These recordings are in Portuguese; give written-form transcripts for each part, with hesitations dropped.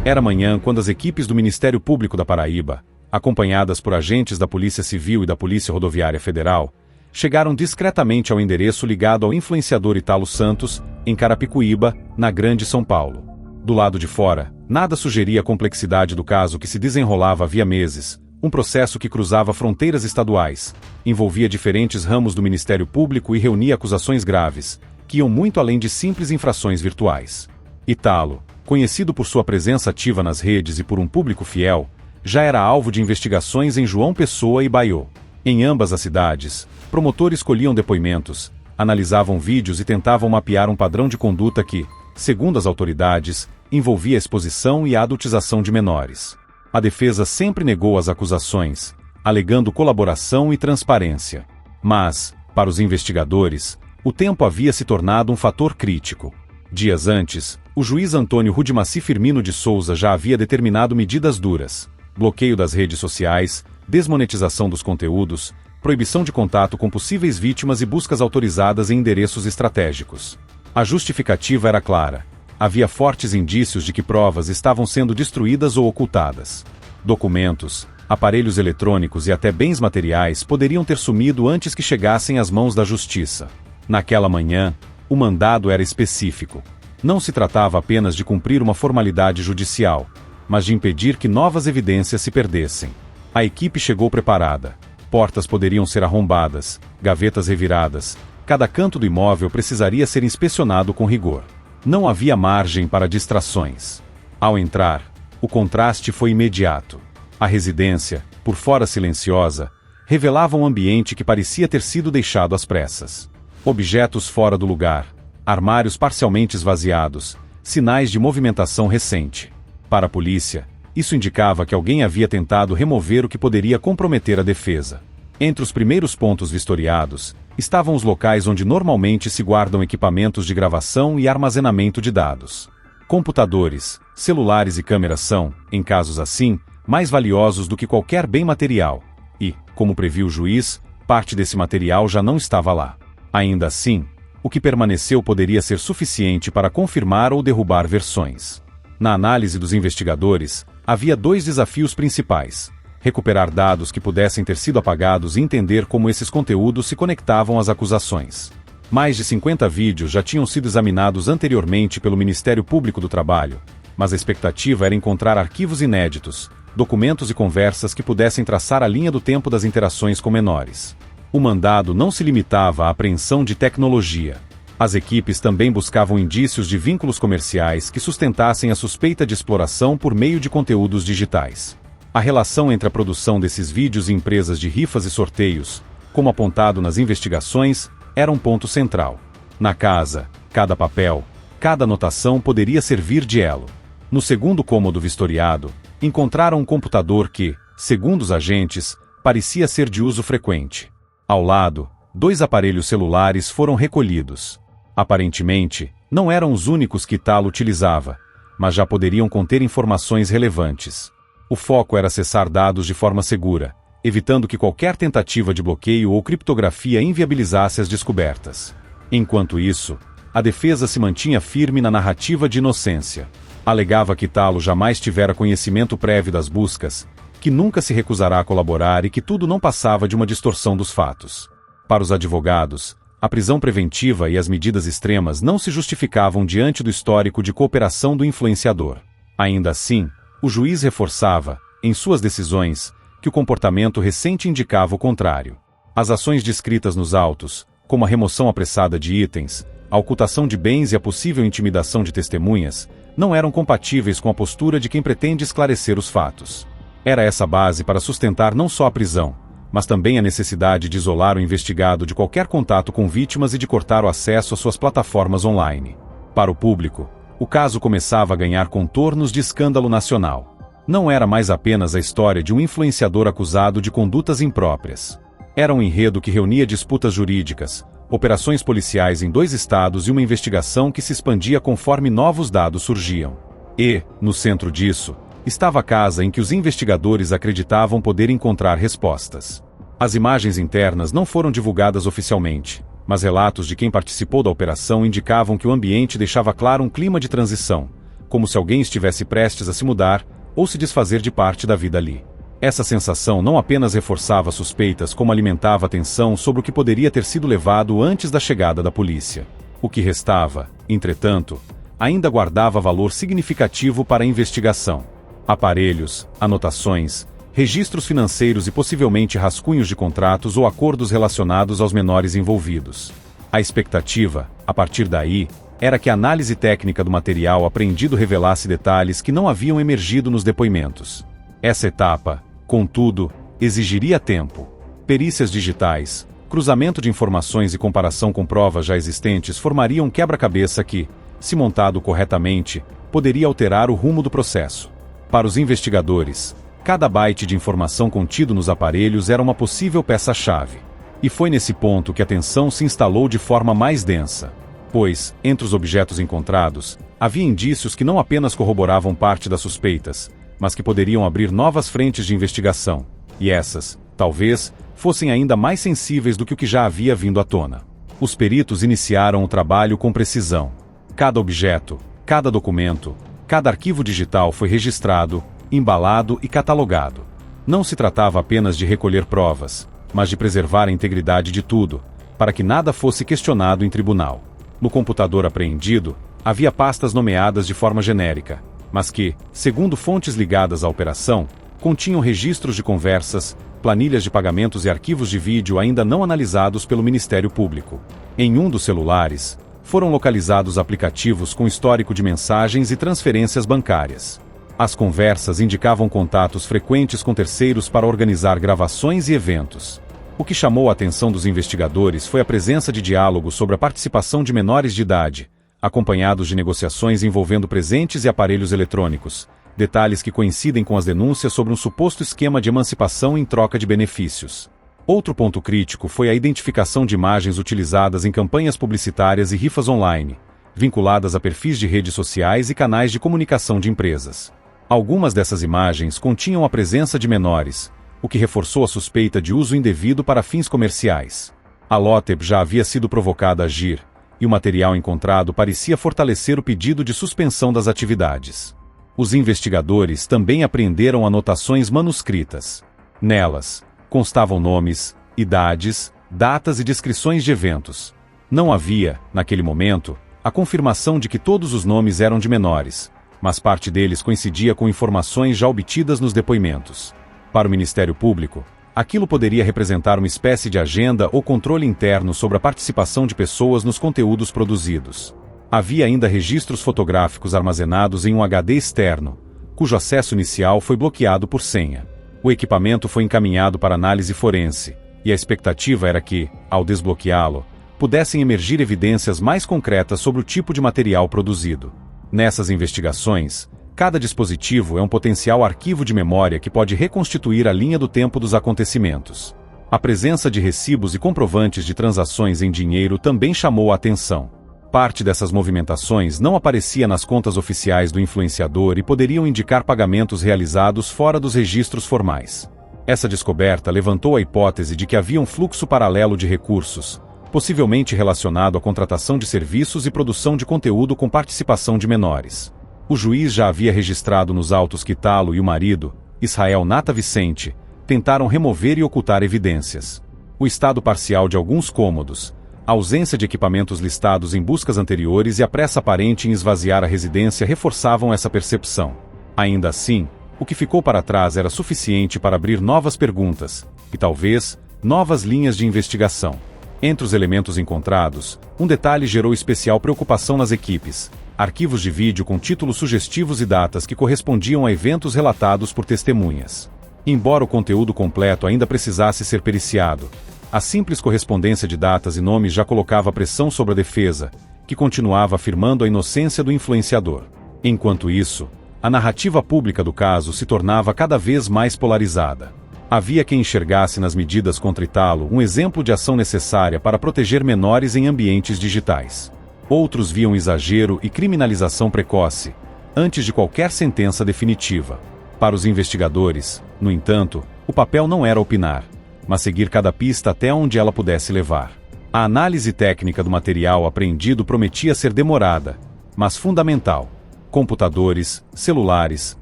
Era manhã quando as equipes do Ministério Público da Paraíba, acompanhadas por agentes da Polícia Civil e da Polícia Rodoviária Federal, chegaram discretamente ao endereço ligado ao influenciador Italo Santos, em Carapicuíba, na Grande São Paulo. Do lado de fora, nada sugeria a complexidade do caso que se desenrolava havia meses, um processo que cruzava fronteiras estaduais, envolvia diferentes ramos do Ministério Público e reunia acusações graves, que iam muito além de simples infrações virtuais. Italo, conhecido por sua presença ativa nas redes e por um público fiel, já era alvo de investigações em João Pessoa e Baiô. Em ambas as cidades, promotores colhiam depoimentos, analisavam vídeos e tentavam mapear um padrão de conduta que, segundo as autoridades, envolvia a exposição e a adultização de menores. A defesa sempre negou as acusações, alegando colaboração e transparência. Mas, para os investigadores, o tempo havia se tornado um fator crítico. Dias antes, o juiz Antônio Rudimacci Firmino de Souza já havia determinado medidas duras: bloqueio das redes sociais, desmonetização dos conteúdos, proibição de contato com possíveis vítimas e buscas autorizadas em endereços estratégicos. A justificativa era clara: havia fortes indícios de que provas estavam sendo destruídas ou ocultadas. Documentos, aparelhos eletrônicos e até bens materiais poderiam ter sumido antes que chegassem às mãos da justiça. Naquela manhã, o mandado era específico. Não se tratava apenas de cumprir uma formalidade judicial, mas de impedir que novas evidências se perdessem. A equipe chegou preparada. Portas poderiam ser arrombadas, gavetas reviradas, cada canto do imóvel precisaria ser inspecionado com rigor. Não havia margem para distrações. Ao entrar, o contraste foi imediato. A residência, por fora silenciosa, revelava um ambiente que parecia ter sido deixado às pressas. Objetos fora do lugar, armários parcialmente esvaziados, sinais de movimentação recente. Para a polícia, isso indicava que alguém havia tentado remover o que poderia comprometer a defesa. Entre os primeiros pontos vistoriados, estavam os locais onde normalmente se guardam equipamentos de gravação e armazenamento de dados. Computadores, celulares e câmeras são, em casos assim, mais valiosos do que qualquer bem material, e, como previu o juiz, parte desse material já não estava lá. Ainda assim, o que permaneceu poderia ser suficiente para confirmar ou derrubar versões. Na análise dos investigadores, havia dois desafios principais: recuperar dados que pudessem ter sido apagados e entender como esses conteúdos se conectavam às acusações. Mais de 50 vídeos já tinham sido examinados anteriormente pelo Ministério Público do Trabalho, mas a expectativa era encontrar arquivos inéditos, documentos e conversas que pudessem traçar a linha do tempo das interações com menores. O mandado não se limitava à apreensão de tecnologia. As equipes também buscavam indícios de vínculos comerciais que sustentassem a suspeita de exploração por meio de conteúdos digitais. A relação entre a produção desses vídeos e empresas de rifas e sorteios, como apontado nas investigações, era um ponto central. Na casa, cada papel, cada anotação poderia servir de elo. No segundo cômodo vistoriado, encontraram um computador que, segundo os agentes, parecia ser de uso frequente. Ao lado, 2 aparelhos celulares foram recolhidos. Aparentemente, não eram os únicos que Italo utilizava, mas já poderiam conter informações relevantes. O foco era acessar dados de forma segura, evitando que qualquer tentativa de bloqueio ou criptografia inviabilizasse as descobertas. Enquanto isso, a defesa se mantinha firme na narrativa de inocência. Alegava que Italo jamais tivera conhecimento prévio das buscas, que nunca se recusará a colaborar e que tudo não passava de uma distorção dos fatos. Para os advogados, a prisão preventiva e as medidas extremas não se justificavam diante do histórico de cooperação do influenciador. Ainda assim, o juiz reforçava, em suas decisões, que o comportamento recente indicava o contrário. As ações descritas nos autos, como a remoção apressada de itens, a ocultação de bens e a possível intimidação de testemunhas, não eram compatíveis com a postura de quem pretende esclarecer os fatos. Era essa base para sustentar não só a prisão, mas também a necessidade de isolar o investigado de qualquer contato com vítimas e de cortar o acesso às suas plataformas online. Para o público, o caso começava a ganhar contornos de escândalo nacional. Não era mais apenas a história de um influenciador acusado de condutas impróprias. Era um enredo que reunia disputas jurídicas, operações policiais em 2 estados e uma investigação que se expandia conforme novos dados surgiam. E, no centro disso, estava a casa em que os investigadores acreditavam poder encontrar respostas. As imagens internas não foram divulgadas oficialmente, mas relatos de quem participou da operação indicavam que o ambiente deixava claro um clima de transição, como se alguém estivesse prestes a se mudar ou se desfazer de parte da vida ali. Essa sensação não apenas reforçava suspeitas, como alimentava a tensão sobre o que poderia ter sido levado antes da chegada da polícia. O que restava, entretanto, ainda guardava valor significativo para a investigação. Aparelhos, anotações, registros financeiros e possivelmente rascunhos de contratos ou acordos relacionados aos menores envolvidos. A expectativa, a partir daí, era que a análise técnica do material apreendido revelasse detalhes que não haviam emergido nos depoimentos. Essa etapa, contudo, exigiria tempo. Perícias digitais, cruzamento de informações e comparação com provas já existentes formariam um quebra-cabeça que, se montado corretamente, poderia alterar o rumo do processo. Para os investigadores, cada byte de informação contido nos aparelhos era uma possível peça-chave. E foi nesse ponto que a tensão se instalou de forma mais densa. Pois, entre os objetos encontrados, havia indícios que não apenas corroboravam parte das suspeitas, mas que poderiam abrir novas frentes de investigação. E essas, talvez, fossem ainda mais sensíveis do que o que já havia vindo à tona. Os peritos iniciaram o trabalho com precisão. Cada objeto, cada documento, cada arquivo digital foi registrado, embalado e catalogado. Não se tratava apenas de recolher provas, mas de preservar a integridade de tudo, para que nada fosse questionado em tribunal. No computador apreendido, havia pastas nomeadas de forma genérica, mas que, segundo fontes ligadas à operação, continham registros de conversas, planilhas de pagamentos e arquivos de vídeo ainda não analisados pelo Ministério Público. Em um dos celulares, foram localizados aplicativos com histórico de mensagens e transferências bancárias. As conversas indicavam contatos frequentes com terceiros para organizar gravações e eventos. O que chamou a atenção dos investigadores foi a presença de diálogos sobre a participação de menores de idade, acompanhados de negociações envolvendo presentes e aparelhos eletrônicos, detalhes que coincidem com as denúncias sobre um suposto esquema de emancipação em troca de benefícios. Outro ponto crítico foi a identificação de imagens utilizadas em campanhas publicitárias e rifas online, vinculadas a perfis de redes sociais e canais de comunicação de empresas. Algumas dessas imagens continham a presença de menores, o que reforçou a suspeita de uso indevido para fins comerciais. A Lotep já havia sido provocada a agir, e o material encontrado parecia fortalecer o pedido de suspensão das atividades. Os investigadores também apreenderam anotações manuscritas. Nelas, constavam nomes, idades, datas e descrições de eventos. Não havia, naquele momento, a confirmação de que todos os nomes eram de menores, mas parte deles coincidia com informações já obtidas nos depoimentos. Para o Ministério Público, aquilo poderia representar uma espécie de agenda ou controle interno sobre a participação de pessoas nos conteúdos produzidos. Havia ainda registros fotográficos armazenados em um HD externo, cujo acesso inicial foi bloqueado por senha. O equipamento foi encaminhado para análise forense, e a expectativa era que, ao desbloqueá-lo, pudessem emergir evidências mais concretas sobre o tipo de material produzido. Nessas investigações, cada dispositivo é um potencial arquivo de memória que pode reconstituir a linha do tempo dos acontecimentos. A presença de recibos e comprovantes de transações em dinheiro também chamou a atenção. Parte dessas movimentações não aparecia nas contas oficiais do influenciador e poderiam indicar pagamentos realizados fora dos registros formais. Essa descoberta levantou a hipótese de que havia um fluxo paralelo de recursos, possivelmente relacionado à contratação de serviços e produção de conteúdo com participação de menores. O juiz já havia registrado nos autos que Talo e o marido, Israel Nata Vicente, tentaram remover e ocultar evidências. O estado parcial de alguns cômodos, a ausência de equipamentos listados em buscas anteriores e a pressa aparente em esvaziar a residência reforçavam essa percepção. Ainda assim, o que ficou para trás era suficiente para abrir novas perguntas, e talvez, novas linhas de investigação. Entre os elementos encontrados, um detalhe gerou especial preocupação nas equipes: arquivos de vídeo com títulos sugestivos e datas que correspondiam a eventos relatados por testemunhas. Embora o conteúdo completo ainda precisasse ser periciado, a simples correspondência de datas e nomes já colocava pressão sobre a defesa, que continuava afirmando a inocência do influenciador. Enquanto isso, a narrativa pública do caso se tornava cada vez mais polarizada. Havia quem enxergasse nas medidas contra Italo um exemplo de ação necessária para proteger menores em ambientes digitais. Outros viam exagero e criminalização precoce, antes de qualquer sentença definitiva. Para os investigadores, no entanto, o papel não era opinar, mas seguir cada pista até onde ela pudesse levar. A análise técnica do material apreendido prometia ser demorada, mas fundamental. Computadores, celulares,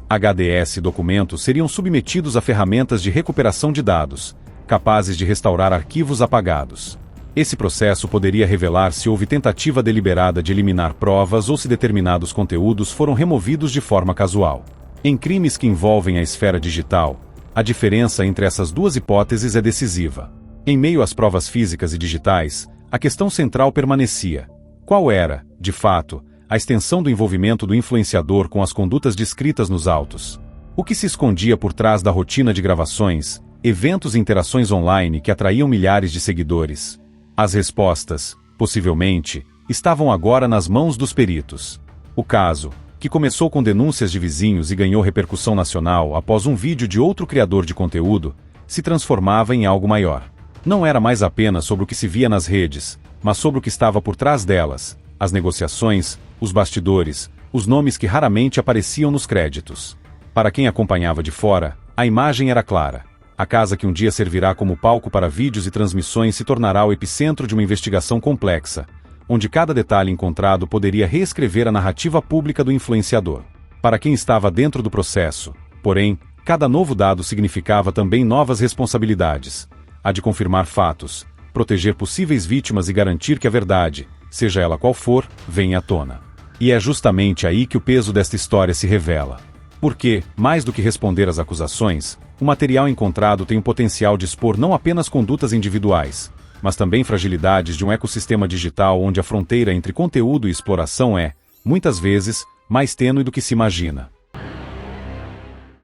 HDS e documentos seriam submetidos a ferramentas de recuperação de dados, capazes de restaurar arquivos apagados. Esse processo poderia revelar se houve tentativa deliberada de eliminar provas ou se determinados conteúdos foram removidos de forma casual. Em crimes que envolvem a esfera digital, a diferença entre essas duas hipóteses é decisiva. Em meio às provas físicas e digitais, a questão central permanecia: qual era, de fato, a extensão do envolvimento do influenciador com as condutas descritas nos autos? O que se escondia por trás da rotina de gravações, eventos e interações online que atraíam milhares de seguidores? As respostas, possivelmente, estavam agora nas mãos dos peritos. O caso, que começou com denúncias de vizinhos e ganhou repercussão nacional após um vídeo de outro criador de conteúdo, se transformava em algo maior. Não era mais apenas sobre o que se via nas redes, mas sobre o que estava por trás delas: as negociações, os bastidores, os nomes que raramente apareciam nos créditos. Para quem acompanhava de fora, a imagem era clara. A casa que um dia servirá como palco para vídeos e transmissões se tornará o epicentro de uma investigação complexa, onde cada detalhe encontrado poderia reescrever a narrativa pública do influenciador. Para quem estava dentro do processo, porém, cada novo dado significava também novas responsabilidades: a de confirmar fatos, proteger possíveis vítimas e garantir que a verdade, seja ela qual for, venha à tona. E é justamente aí que o peso desta história se revela. Porque, mais do que responder às acusações, o material encontrado tem o potencial de expor não apenas condutas individuais, mas também fragilidades de um ecossistema digital onde a fronteira entre conteúdo e exploração é, muitas vezes, mais tênue do que se imagina.